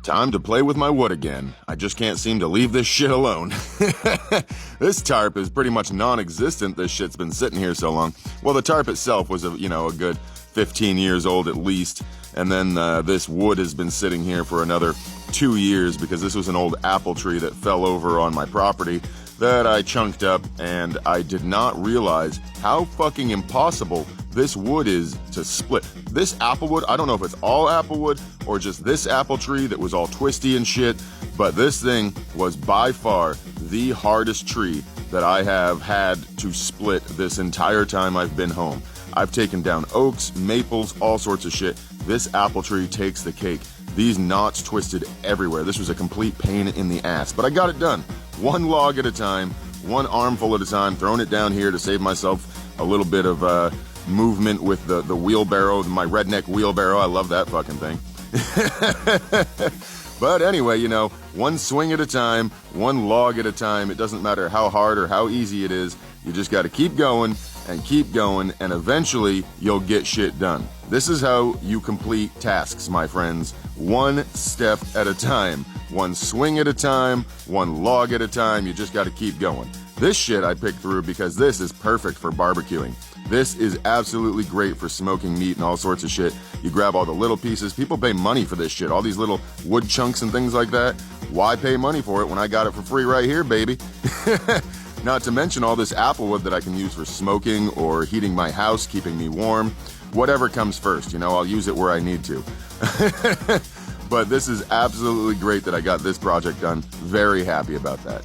Time to play with my wood again. I just can't seem to leave this shit alone. This tarp is pretty much non-existent. This shit's been sitting here so long. Well, the tarp itself was a good 15 years old at least. And then this wood has been sitting here for another 2 years because this was an old apple tree that fell over on my property that I chunked up, and I did not realize how fucking impossible this wood is to split. This apple wood, I don't know if it's all apple wood or just this apple tree that was all twisty and shit, but this thing was by far the hardest tree that I have had to split this entire time I've been home. I've taken down oaks, maples, all sorts of shit. This apple tree takes the cake. These knots twisted everywhere. This was a complete pain in the ass, but I got it done. One log at a time, one armful at a time, throwing it down here to save myself a little bit of movement with the wheelbarrow, my redneck wheelbarrow. I love that fucking thing. But anyway, one swing at a time, one log at a time. It doesn't matter how hard or how easy it is. You just got to keep going, and eventually you'll get shit done. This is how you complete tasks, my friends. One step at a time, one swing at a time, one log at a time. You just got to keep going. This shit I picked through because this is perfect for barbecuing. This is absolutely great for smoking meat and all sorts of shit. You grab all the little pieces. People pay money for this shit. All these little wood chunks and things like that. Why pay money for it when I got it for free right here, baby? Not to mention all this apple wood that I can use for smoking or heating my house, keeping me warm. Whatever comes first, I'll use it where I need to. But this is absolutely great that I got this project done. Very happy about that.